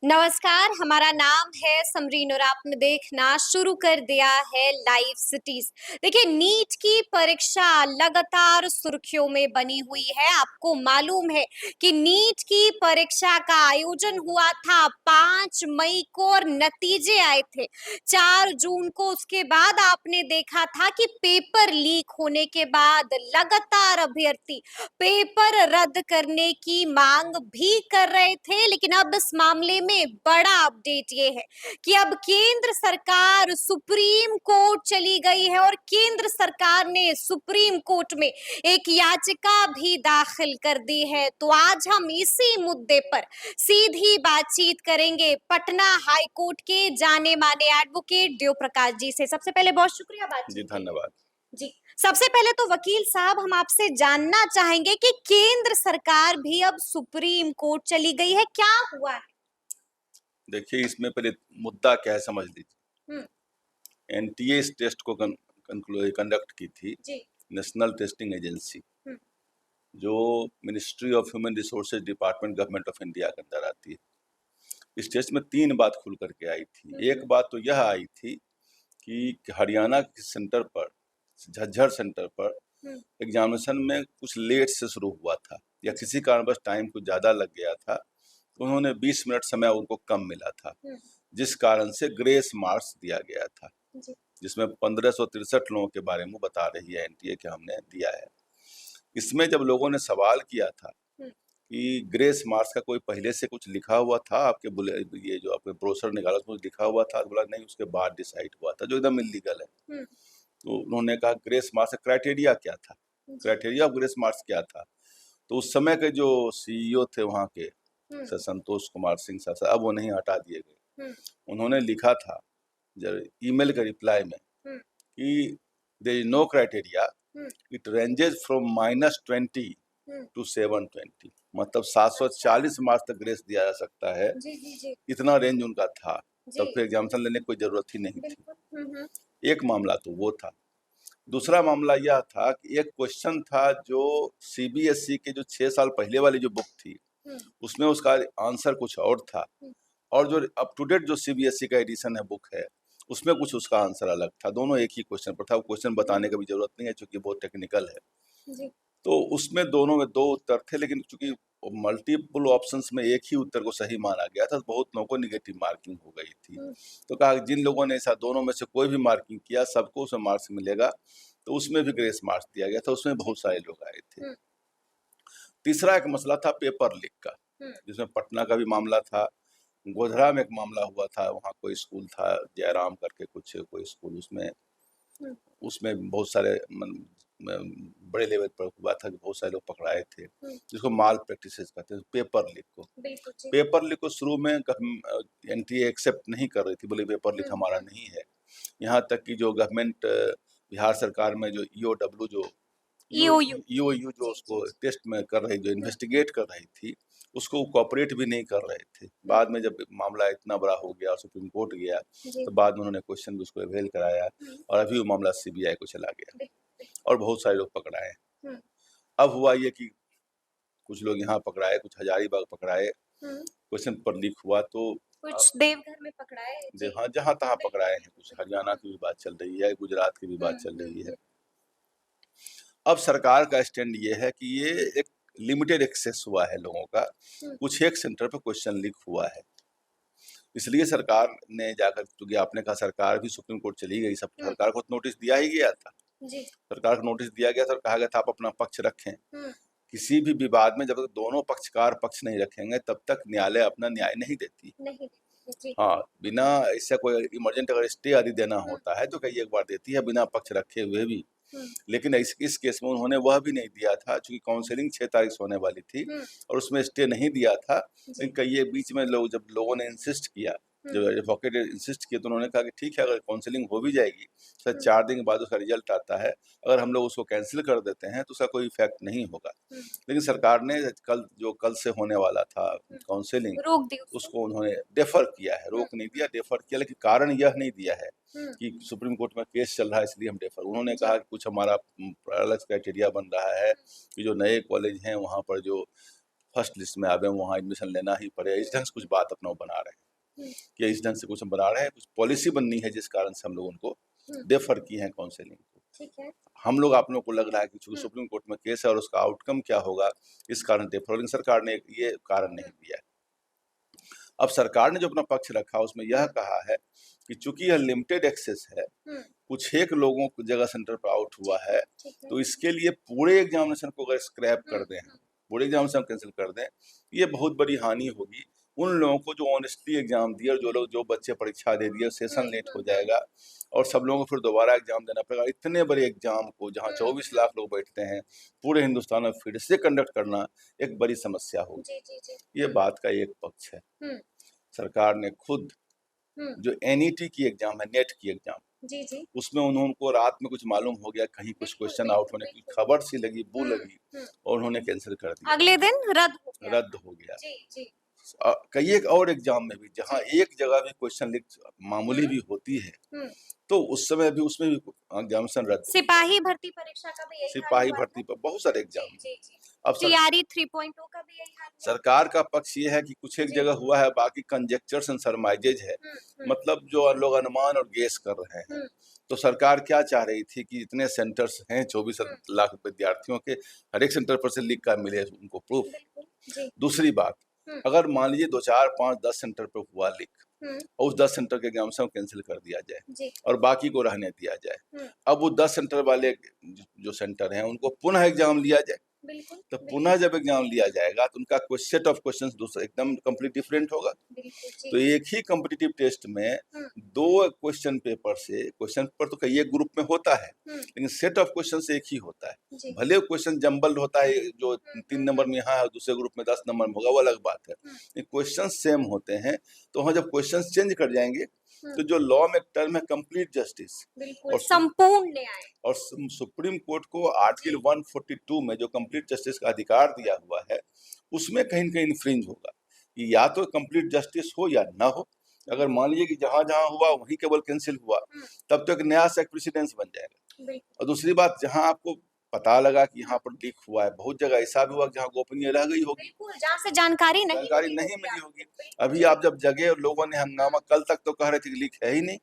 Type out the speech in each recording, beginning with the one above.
नमस्कार, हमारा नाम है समरीन और आपने देखना शुरू कर दिया है लाइव सिटीज। देखिए, नीट की परीक्षा लगातार सुर्खियों में बनी हुई है। आपको मालूम है कि नीट की परीक्षा का आयोजन हुआ था 5 मई को और नतीजे आए थे 4 जून को। उसके बाद आपने देखा था कि पेपर लीक होने के बाद लगातार अभ्यर्थी पेपर रद्द करने की मांग भी कर रहे थे। लेकिन अब इस मामले में बड़ा अपडेट ये है कि अब केंद्र सरकार सुप्रीम कोर्ट चली गई है और केंद्र सरकार ने सुप्रीम कोर्ट में एक याचिका भी दाखिल कर दी है। तो आज हम इसी मुद्दे पर सीधी बातचीत करेंगे पटना हाई कोर्ट के जाने माने एडवोकेट देव प्रकाश जी से। सबसे पहले बहुत शुक्रिया जी, बातचीत के लिए। धन्यवाद। जी, सबसे पहले तो वकील साहब हम आपसे जानना चाहेंगे कि केंद्र सरकार भी अब सुप्रीम कोर्ट चली गई है, क्या हुआ है? देखिए, इसमें पहले मुद्दा क्या है समझ लीजिए। हम्म। एनटीए इस टेस्ट को कंडक्ट की थी, जी। नेशनल टेस्टिंग एजेंसी, हम्म। जो ministry of human resources department government of India के अंदर आती है। इस टेस्ट में 3 बात खुल करके आई थी। एक बात तो यह आई थी कि हरियाणा के सेंटर पर, झज्जर सेंटर पर हम्म। एग्जामिनेशन में कुछ लेट से शुरू हुआ था या किसी कारणवश टाइम कुछ ज़्यादा लग गया था, तो उन्होंने 20 मिनट समय उनको कम मिला था, हम्म। जिस कारण से ग्रेस मार्क्स दिया गया था, जी। जिसमें 1563 लोगों के बारे में बता रही है एनटीए कि हमने दिया है। इसमें जब लोगों ने सवाल किया था हम्म। कि ग्रेस मार्क्स का कोई पहले से कुछ लिखा हुआ था आपके ये जो आपने ब्रोशर निकाला उसमें कुछ लिखा हुआ था, तो बोला नहीं, उसके बाद डिसाइड हुआ था, जो एकदम इलीगल है। हम्म। तो उन्होंने कहा ग्रेस मार्क्स का क्राइटेरिया क्या था, जी। क्राइटेरिया ऑफ ग्रेस मार्क्स क्या था। तो उस समय के जो सीईओ थे वहाँ के, हम्म। सर संतोष कुमार सिंह सर, अब वो नहीं, हटा दिए गए। हम्म। उन्होंने लिखा था जब ईमेल के रिप्लाई में हम्म। कि there is no criteria, hmm. It ranges from -20 hmm. To 720, मतलब 740 मार्क्स तक ग्रेस दिया जा सकता है। जी जी जी। इतना रेंज उनका था, जी। तब फिर एग्जामिनेशन लेने की कोई जरूरत ही नहीं थी। बिल्कुल। हम्म। एक मामला तो वो था। दूसरा मामला यह था कि एक क्वेश्चन था जो सीबीएसई के जो 6 साल पहले वाली जो बुक थी, हम्म। उसमें उसका आंसर कुछ और था, और जो अप टू डेट जो सीबीएसई का एडिशन है बुक है, उसमें कुछ उसका आंसर अलग था। दोनों एक ही क्वेश्चन पर था। वो क्वेश्चन बताने का भी जरूरत नहीं है क्योंकि बहुत टेक्निकल है। जी। तो उसमें दोनों में 2 उत्तर थे, लेकिन चूंकि मल्टीपल ऑप्शंस में एक ही उत्तर को सही माना गया था, तो बहुत लोगों को निगेटिव मार्किंग हो गई थी। हम्म। तो कहा जिन लोगों ने ऐसा दोनों में से कोई भी मार्किंग किया, सबको उसमें मार्क्स मिलेगा। तो उसमें भी ग्रेस मार्क्स दिया गया था, उसमें बहुत सारे लोग आए थे। हम्म। तीसरा एक मसला था पेपर लीक का, हम्म। जिसमें पटना का भी मामला था, गोधरा में एक मामला हुआ था, वहाँ कोई स्कूल था जयराम करके कुछ कोई स्कूल, उसमें हम्म। उसमें बहुत सारे बड़े लेवल पर हुआ था कि बहुत सारे लोग पकड़ाए थे, हम्म। जिसको माल प्रैक्टिसेस कहते हैं, पेपर लीक को। बिल्कुल जी। पेपर लीक को शुरू में एनटीए एक्सेप्ट नहीं कर रही थी, बोले पेपर लीक हम्म। हमारा नहीं है। यहाँ तक कि जो गवर्नमेंट बिहार सरकार में जो ईओडब्ल्यू जो ईओयू। ईओयू जो जी जी उसको जी। टेस्ट में कर रही, जो हम्म। इन्वेस्टिगेट कर रही थी, उसको कोऑपरेट भी नहीं कर रहे थे। हम्म। बाद में जब मामला इतना बड़ा हो गया, सुप्रीम कोर्ट गया, जी। तो बाद में उन्होंने क्वेश्चन भी उसको अवेल कराया, हम्म। और अभी वो मामला सीबीआई को चला गया बिल्कुल। और बहुत सारे लोग पकड़ाए। हम्म। अब हुआ ये कि कुछ लोग यहाँ पकड़ाए, कुछ हजारीबाग पकड़ाए, हम्म। क्वेश्चन पर लीक हुआ तो अब कुछ देवघर में पकड़ाए जी। हाँ, जहाँ तहाँ बिल्कुल पकड़ाए हैं। कुछ बिल्कुल। हरियाणा की भी बात चल रही है, गुजरात की भी बात चल रही है। हम्म। अब सरकार का स्टैंड ये है कि ये एक लिमिटेड एक्सेस हुआ है लोगों का, हम्म। कुछ एक सेंटर पर क्वेश्चन लीक हुआ है, इसलिए सरकार ने जाकर, क्योंकि आपने कहा सरकार भी सुप्रीम कोर्ट चली गई, सब हम्म। सरकार को तो नोटिस दिया ही गया था। जी। सरकार को नोटिस दिया गया था और कहा गया था आप अपना पक्ष रखें। हम्म। किसी भी विवाद में जब तक दोनों पक्षकार पक्ष नहीं रखेंगे, तब तक न्यायालय अपना न्याय नहीं देती। नहीं देती जी। हाँ, बिना ऐसा कोई इमरजेंट अगर स्टे आदि देना हम्म। होता है तो कई एक बार देती है बिना पक्ष रखे हुए भी। हम्म। लेकिन इस केस में उन्होंने वह भी नहीं दिया था, क्योंकि काउंसलिंग 6 तारीख से होने वाली थी हम्म। और उसमें स्टे नहीं दिया था। जी। लेकिन कई ये बीच में जब लोगों ने इंसिस्ट किया, हम्म। जब एडवोकेट इंसिस्ट किया, तो उन्होंने कहा कि ठीक है, अगर काउंसलिंग हो भी जाएगी, सर हम्म। 4 दिन के बाद उसका रिजल्ट आता है, अगर हम लोग उसको कैंसिल कर देते हैं तो उसका कोई इफेक्ट नहीं होगा। हम्म। लेकिन सरकार ने कल से होने वाला था काउंसलिंग, रोक दी उसको। उसको उन्होंने डेफर किया है, रोक नहीं दिया, डेफर किया। लेकिन कारण यह नहीं दिया है हम्म। कि सुप्रीम कोर्ट में केस चल रहा है इसलिए हम डेफर। उन्होंने जी। कहा कि कुछ हमारा अलग क्राइटेरिया बन रहा है कि जो नए कॉलेज हैं वहाँ पर जो फर्स्ट लिस्ट में आवे, वहाँ एडमिशन लेना ही पड़े, इस ढंग से कुछ बात अपना वो बना रहे हैं कि इस ढंग से कुछ हम बना रहे हैं, कुछ पॉलिसी बननी है जिस कारण से हम लोग उनको डेफर किए हैं काउंसलिंग को। ठीक है। हम लोग आप लोगों को लग रहा है कि चूंकि सुप्रीम कोर्ट में केस है और उसका आउटकम क्या होगा इस कारण डेफर, लेकिन सरकार ने ये कारण नहीं दिया है। अब सरकार ने जो अपना पक्ष रखा उसमें यह कहा है कि चूंकि यह लिमिटेड एक्सेस है, कुछ एक लोगों को जगह सेंटर पर आउट हुआ है, तो इसके लिए पूरे एग्जामिनेशन को अगर स्क्रैप कर दें, पूरे एग्जामिनेशन कैंसिल कर दें, ये बहुत बड़ी हानि होगी उन लोगों को जो ऑनेस्टली एग्जाम दिए और जो बच्चे परीक्षा दे दिए, सेशन लेट हो जाएगा और सब लोगों को फिर दोबारा एग्जाम देना पड़ेगा। इतने बड़े एग्जाम को जहाँ 24 लाख लोग बैठते हैं पूरे हिंदुस्तान में फिर से कंडक्ट करना एक बड़ी समस्या होगी। ये बात का एक पक्ष है। सरकार ने खुद जो NET की एग्जाम है, नेट की एग्जाम, उसमें उनको रात में कुछ मालूम हो गया, कहीं कुछ क्वेश्चन आउट होने की खबर सी लगी, बू लगी और उन्होंने कैंसिल कर दिया, अगले दिन रद्द हो गया। कई एक और एग्जाम में भी जहां एक जगह भी क्वेश्चन लीक मामूली भी होती है तो उस समय भी उसमें भी एग्जामिनेशन रद्द। सिपाही भर्ती परीक्षा का भी यही सिपाही भर्ती पर बहुत सारे एग्जाम। अब TRE 3.0 का भी यही हाल है। सरकार का पक्ष ये है कि कुछ एक जगह हुआ है, बाकी कंजेक्चर्स एंड सरमाइजेज है, मतलब जो लोग अनुमान और गेस कर रहे हैं। तो सरकार क्या चाह रही थी कि इतने सेंटर्स हैं 24 लाख विद्यार्थियों के, हर एक सेंटर पर से लीक का मिले उनको प्रूफ। दूसरी बात, अगर मान लीजिए 2, 4, 5, 10 सेंटर पर हुआ लीक और उस 10 सेंटर के एग्जामिनेशन कैंसिल कर दिया जाए और बाकी को रहने दिया जाए, अब वो 10 सेंटर वाले जो सेंटर हैं उनको पुनः एग्जाम लिया जाए, तो पुनः जब एग्जाम लिया जाएगा तो उनका कोई सेट ऑफ क्वेश्चंस दूसरा एकदम कंप्लीट डिफरेंट होगा। तो एक ही कॉम्पिटिटिव टेस्ट में 2 क्वेश्चन पेपर से, क्वेश्चन पेपर तो कई एक ग्रुप में होता है लेकिन सेट ऑफ क्वेश्चन एक ही होता है। भले क्वेश्चन जंबल होता है, जो 3 नंबर में यहाँ है दूसरे ग्रुप में 10 नंबर में होगा, वो अलग बात है। क्वेश्चन सेम होते हैं, तो वहाँ जब क्वेश्चन चेंज कर जाएंगे तो जो लॉ में एक टर्म है कंप्लीट जस्टिस और संपूर्ण न्याय, और सुप्रीम कोर्ट को आर्टिकल 142 में जो कंप्लीट जस्टिस का अधिकार दिया हुआ है उसमें कहीं न कहीं इन्फ्रिंज होगा कि या तो कंप्लीट जस्टिस हो या ना हो। अगर मान लीजिए कि जहां जहां हुआ वहीं केवल कैंसिल हुआ तब तो एक नया सा प्रेसिडेंस बन जाएगा। और दूसरी बात, जहां आपको पता लगा कि यहाँ पर लीक हुआ है, बहुत जगह ऐसा भी हुआ जहाँ गोपनीय रह गई होगी, जहाँ से जानकारी नहीं मिली होगी। अभी आप जब जगे और लोगों ने हंगामा, कल तक तो कह रहे थे कि लीक है ही नहीं,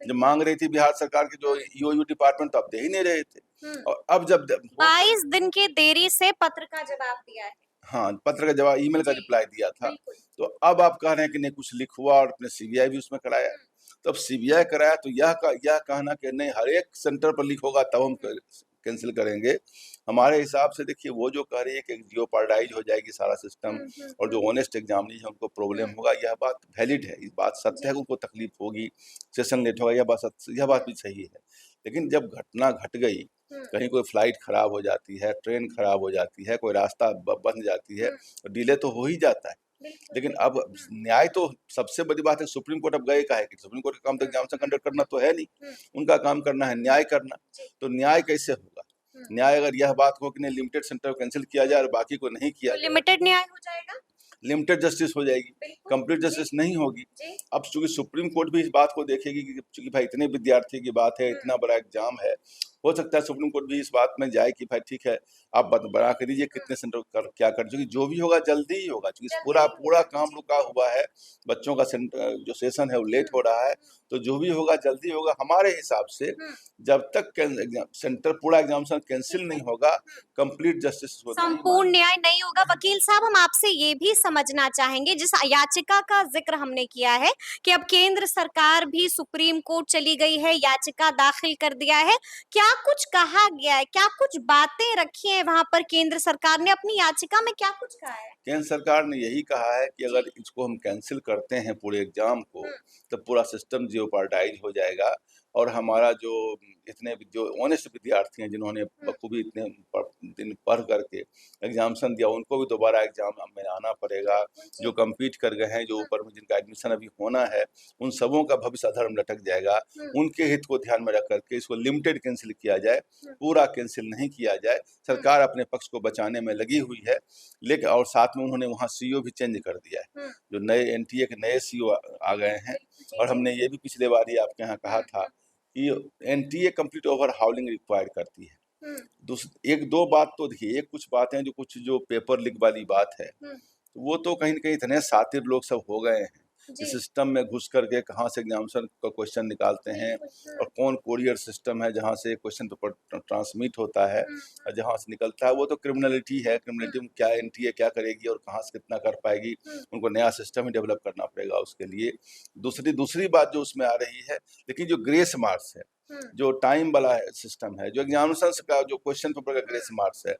जब मांग रही थी बिहार सरकार के जो EOU डिपार्टमेंट, तो अब दे ही नहीं रहे थे। और अब जब 22 दिन की देरी से पत्र का जवाब दिया है, हाँ, पत्र का जवाब, ईमेल का रिप्लाई दिया था, तो अब आप कह रहे हैं कि नहीं कुछ लीक हुआ और अपने CBI भी उसमें कराया। तो अब CBI कराया तो यह कहना कि नहीं हर एक सेंटर पर लीक होगा तब हम कैंसिल करेंगे, हमारे हिसाब से देखिए वो जो कह रही है कि जियोपार्डाइज हो जाएगी सारा सिस्टम और जो ऑनेस्ट एग्जामिनी है उनको प्रॉब्लम होगा, यह बात वैलिड है, इस बात सत्य है, उनको तकलीफ होगी, सेशन लेट होगा, यह बात भी सही है। लेकिन जब घटना घट गई, कहीं कोई फ्लाइट खराब हो जाती है, ट्रेन खराब हो जाती है, कोई रास्ता बंद जाती है, डिले तो हो ही जाता है। लेकिन अब न्याय तो सबसे बड़ी बात है, सुप्रीम कोर्ट अब गए का है कि सुप्रीम कोर्ट का काम तो एग्जामिनेशन कंडक्ट करना तो है नहीं, उनका काम करना है न्याय करना। तो न्याय कैसे होगा? न्याय अगर यह बात हो कि नहीं लिमिटेड सेंटर कैंसिल किया जाए और बाकी को नहीं किया जाए, लिमिटेड न्याय हो जाएगा, लिमिटेड जस्टिस हो जाएगी, कंप्लीट जस्टिस नहीं होगी। अब चूंकि सुप्रीम कोर्ट भी इस बात को देखेगी कि चूंकि भाई इतने विद्यार्थी की बात है, इतना बड़ा एग्जाम है, हो सकता है सुप्रीम कोर्ट भी इस बात में जाए कि भाई ठीक है आप बना कर दीजिए कितने सेंटर क्या कर, चूंकि जो भी होगा जल्दी ही होगा, क्योंकि पूरा काम रुका हुआ है, बच्चों का सेंटर जो सेशन है वो लेट हो रहा है, तो जो भी होगा जल्दी होगा। हमारे हिसाब से जब तक सेंटर पूरा एग्जामिनेशन कैंसिल नहीं होगा, कंप्लीट जस्टिस, संपूर्ण न्याय नहीं होगा। वकील साहब, हम आपसे ये भी समझना चाहेंगे, जिस याचिका का जिक्र हमने किया है कि अब केंद्र सरकार भी सुप्रीम कोर्ट चली गई है, याचिका दाखिल कर दिया है, क्या कुछ कहा गया है, क्या कुछ बातें रखी हैं वहां पर? केंद्र सरकार ने अपनी याचिका में क्या कुछ कहा है? केंद्र सरकार ने यही कहा है कि अगर इसको हम कैंसिल करते हैं पूरे एग्जाम को, तो पूरा सिस्टम जियोपार्डाइज हो जाएगा और हमारा जो ऑनेस्ट विद्यार्थी हैं जिन्होंने बखूबी इतने दिन पढ़ करके एग्जामिनेशन दिया, उनको भी दोबारा एग्जाम में आना पड़ेगा। जो कम्पीट कर गए हैं, जो ऊपर में जिनका एडमिशन अभी होना है, उन सबों का भविष्य अधर्म लटक जाएगा। उनके हित को ध्यान में रख करके इसको लिमिटेड कैंसिल किया जाए, पूरा कैंसिल नहीं किया जाए। सरकार अपने पक्ष को बचाने में लगी हुई है, लेकिन और साथ में उन्होंने वहाँ CEO भी चेंज कर दिया है, जो नए NTA के नए CEO आ गए हैं। और हमने ये भी पिछले बार ही आपके यहाँ कहा था कि NTA कंप्लीट ओवरहाउलिंग रिक्वायर्ड करती है, एक दो बात तो देखिए, एक कुछ बातें जो कुछ जो पेपर लीक वाली बात है, तो वो तो कहीं न कहीं इतने शातिर लोग सब हो गए हैं, इस सिस्टम में घुस करके कहाँ से एग्जामिनेशन का क्वेश्चन निकालते हैं और कौन कोरियर सिस्टम है जहाँ से क्वेश्चन पेपर ट्रांसमिट होता है और जहाँ से निकलता है, वो तो क्रिमिनलिटी है। क्रिमिनलिटी में क्या एनटीए क्या करेगी और कहाँ से कितना कर पाएगी, उनको नया सिस्टम ही डेवलप करना पड़ेगा उसके लिए। दूसरी बात जो उसमें आ रही है, लेकिन जो ग्रेस मार्क्स है, जो टाइम वाला सिस्टम है, जो एग्जामिनेशन का जो क्वेश्चन पेपर का ग्रेस मार्क्स है,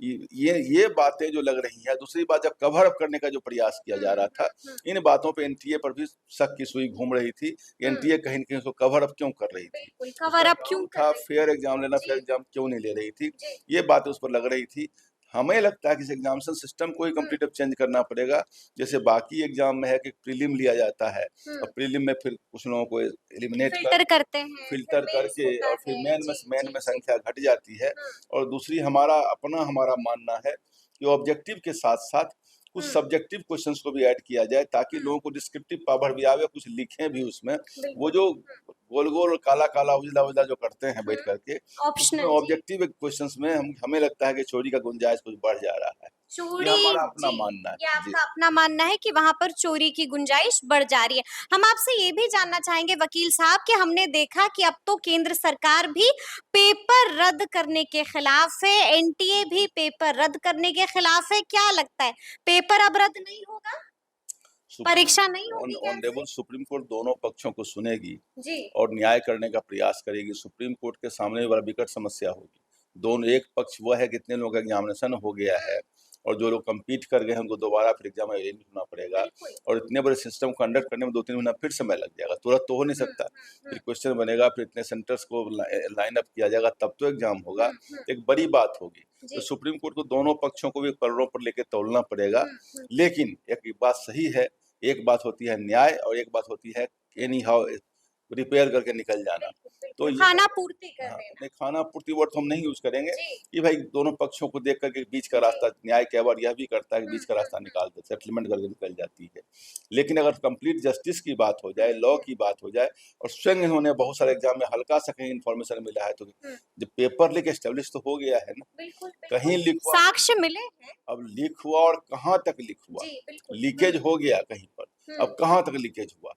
ये बातें जो लग रही है। दूसरी बात, जब कवर अप करने का जो प्रयास किया जा रहा था, इन बातों पे एनटीए पर भी शक की सुई घूम रही थी। एनटीए कहीं न कहीं उसको कवर अप क्यों कर रही थी, कवर अप क्यों कर था रही फेयर एग्जाम लेना, फेयर एग्जाम क्यों नहीं ले रही थी, ये बातें उस पर लग रही थी। हमें लगता है कि इस एग्जामिनेशन सिस्टम को ही कंप्लीट अब चेंज करना पड़ेगा। जैसे बाकी एग्जाम में है कि प्रीलिम लिया जाता है और प्रीलिम में फिर कुछ लोगों को एलिमिनेट फिल्टर करते हैं, फिल्टर करके और फिर मेन में संख्या घट जाती है। और दूसरी हमारा मानना है कि ऑब्जेक्टिव के साथ साथ कुछ सब्जेक्टिव क्वेश्चंस को भी ऐड किया जाए, ताकि लोगों को डिस्क्रिप्टिव पावर भी आवे, कुछ लिखें भी उसमें। वो जो गोल गोल काला काला उजला उजला जो करते हैं बैठ करके, उसमें ऑब्जेक्टिव क्वेश्चंस में हमें लगता है कि चोरी का गुंजाइश कुछ बढ़ जा रहा है। चोरी, ये हमारा अपना मानना है। ये आपका अपना मानना है कि वहां पर चोरी की गुंजाइश बढ़ जा रही है। हम आपसे ये भी जानना चाहेंगे वकील साहब कि हमने देखा कि अब तो केंद्र सरकार भी पेपर रद्द करने के खिलाफ है, एनटीए भी पेपर रद्द करने के खिलाफ है। क्या लगता है, पेपर अब रद्द नहीं होगा, परीक्षा नहीं होगी? ऑनरेबल सुप्रीम कोर्ट दोनों पक्षों को सुनेगी जी और न्याय करने का प्रयास करेगी। सुप्रीम कोर्ट के सामने बड़ा विकट समस्या होगी। दोनों, एक पक्ष वो है कितने लोगों का एग्जामिनेशन हो गया है और जो लोग कम्पीट कर गए हैं उनको दोबारा फिर एग्जाम अरेंज होना पड़ेगा, और इतने बड़े सिस्टम को कंडक्ट करने में 2-3 महीना फिर समय लग जाएगा। तुरंत तो हो नहीं सकता। फिर क्वेश्चन बनेगा, फिर इतने सेंटर्स को लाइन अप किया जाएगा, तब तो एग्जाम होगा। एक बड़ी बात होगी। तो सुप्रीम कोर्ट को दोनों पक्षों को भी पलड़ों पर लेके तौलना पड़ेगा। लेकिन एक बात सही है, एक बात होती है न्याय और एक बात होती है एनी हाउ रिपेयर करके निकल जाना। तो खाना पूर्ति कर हाँ, देना। नहीं, खाना पूर्ति वर्ड तो हम नहीं यूज करेंगे कि भाई दोनों पक्षों को देख करके बीच का रास्ता, न्याय कई बार यह भी करता है कि बीच का रास्ता निकाल दे, सेटलमेंट करके निकल जाती है। लेकिन अगर कंप्लीट जस्टिस की बात हो जाए, लॉ की बात हो जाए, और स्वयं इन्होंने बहुत सारे एग्जाम में हल्का सा कहीं इन्फॉर्मेशन मिला है, तो जब पेपर लीक एस्टेब्लिश तो हो गया है ना, कहीं लीक हुआ, साक्ष्य मिले हैं। अब लीक हुआ और कहाँ तक लीक हुआ, लीकेज हो गया कहीं पर, अब कहाँ तक लीकेज हुआ।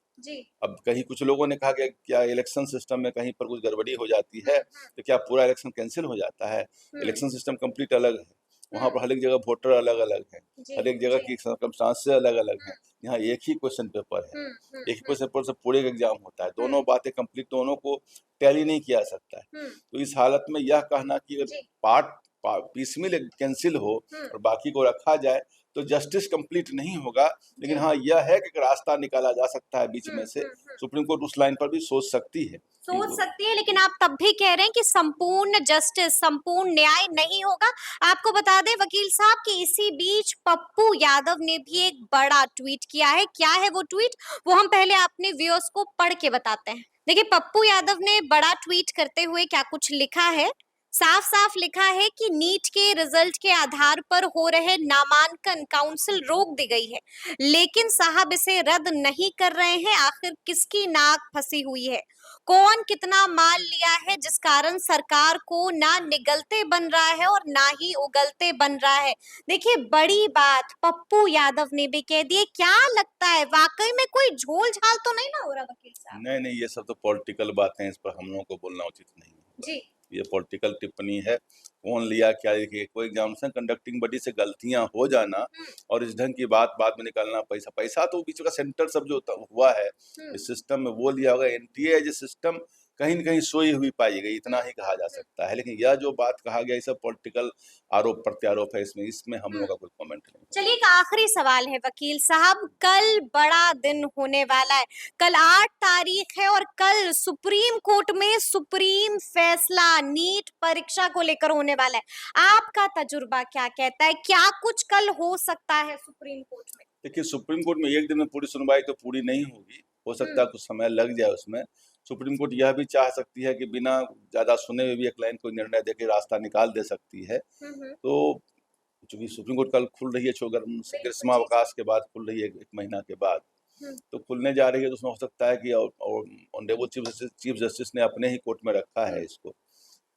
अब कहीं कुछ लोगों ने कहा कि क्या इलेक्शन सिस्टम में कहीं पर कुछ गड़बड़ी हो जाती है तो क्या पूरा इलेक्शन कैंसिल हो जाता है? इलेक्शन सिस्टम कंप्लीट अलग है, वहाँ पर हर एक जगह वोटर अलग अलग है, हर एक जगह की सर्कमस्टांस अलग अलग है। यहाँ एक ही क्वेश्चन पेपर है, एक ही क्वेश्चन पेपर से पूरे एग्जाम होता है। दोनों बातें कंप्लीट, दोनों को टैली नहीं किया सकता है। तो इस हालत में यह कहना कि पार्ट पीसमिल कैंसिल हो और बाकी को रखा जाए तो जस्टिस कंप्लीट नहीं होगा। लेकिन हाँ, यह है कि रास्ता निकाला जा सकता है बीच में से। सुप्रीम कोर्ट उस लाइन पर भी सोच सकती है, लेकिन आप तब भी कह रहे हैं कि संपूर्ण जस्टिस, संपूर्ण न्याय नहीं होगा। आपको बता दें वकील साहब कि इसी बीच पप्पू यादव ने भी एक बड़ा ट्वीट किया है। क्या है वो ट्वीट, वो हम पहले अपने व्यूअर्स को पढ़ के बताते हैं। देखिए, पप्पू यादव ने बड़ा ट्वीट करते हुए क्या कुछ लिखा है। साफ साफ लिखा है कि नीट के रिजल्ट के आधार पर हो रहे नामांकन काउंसिल रोक दी गई है, लेकिन साहब इसे रद्द नहीं कर रहे हैं। आखिर किसकी नाक फंसी हुई है, कौन कितना माल लिया है, जिस कारण सरकार को ना निगलते बन रहा है और ना ही उगलते बन रहा है। देखिए, बड़ी बात पप्पू यादव ने भी कह दी है। क्या लगता है, वाकई में कोई झोल झाल तो नहीं ना हो रहा वकील साहब? नहीं, ये सब तो पॉलिटिकल बातें हैं, इस पर हम लोगों को बोलना उचित नहीं है। ये पॉलिटिकल टिप्पणी है, कौन लिया क्या। देखिए, कोई एग्जामिनेशन कंडक्टिंग बॉडी से गलतियां हो जाना और इस ढंग की बात बाद में निकालना, पैसा तो बीच का सेंटर सब जो हुआ है इस सिस्टम में वो लिया होगा। एनटीए एज ए सिस्टम कहीं न कहीं सोई हुई पाई गई, इतना ही कहा जा सकता है। लेकिन यह जो बात कहा गया, ये सब पॉलिटिकल आरोप प्रत्यारोप है, इसमें हम लोगों का कोई कमेंट नहीं। चलिए, एक आखिरी सवाल है वकील साहब, कल बड़ा दिन होने वाला है। कल 8 तारीख है और कल सुप्रीम कोर्ट में सुप्रीम फैसला नीट परीक्षा को लेकर होने वाला है। आपका तजुर्बा क्या कहता है, क्या कुछ कल हो सकता है सुप्रीम कोर्ट में? देखिए, सुप्रीम कोर्ट में एक दिन में पूरी सुनवाई तो पूरी नहीं होगी, हो सकता है कुछ समय लग जाए उसमें। सुप्रीम कोर्ट यह भी चाह सकती है कि बिना ज्यादा सुने हुए भी एक लाइन कोई निर्णय देकर रास्ता निकाल दे सकती है। तो चूंकि सुप्रीम कोर्ट कल खुल रही है, ग्रीष्मावकाश के बाद खुल रही है, एक महीना के बाद तो खुलने जा रही है, तो उसमें हो सकता है कि ऑनरेबल चीफ जस्टिस ने अपने ही कोर्ट में रखा है इसको,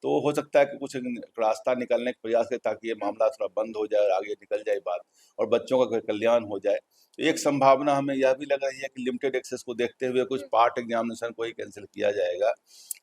तो हो सकता है कि कुछ रास्ता निकालने का प्रयास करें ताकि ये मामला थोड़ा बंद हो जाए और आगे निकल जाए बात और बच्चों का कल्याण हो जाए। तो एक संभावना हमें यह भी लग रही है कि लिमिटेड एक्सेस को देखते हुए कुछ पार्ट एग्जामिनेशन को ही कैंसिल किया जाएगा।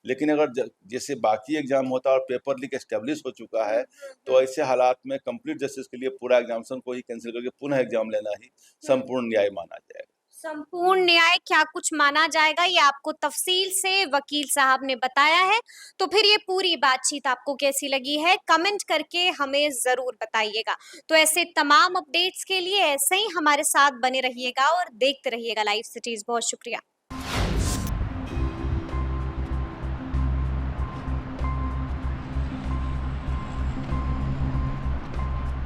लेकिन अगर जैसे बाकी एग्जाम होता है और पेपर लीक एस्टेब्लिश हो चुका है, तो ऐसे हालात में कंप्लीट जस्टिस के लिए पूरा एग्जामिनेशन को ही कैंसिल करके पुनः एग्जाम लेना ही संपूर्ण न्याय माना जाएगा। संपूर्ण न्याय क्या कुछ माना जाएगा, ये आपको तफसील से वकील साहब ने बताया है। तो फिर ये पूरी बातचीत आपको कैसी लगी है, कमेंट करके हमें ज़रूर बताइएगा। तो ऐसे तमाम अपडेट्स के लिए ऐसे ही हमारे साथ बने रहिएगा और देखते रहिएगा लाइव सिटीज़। बहुत शुक्रिया।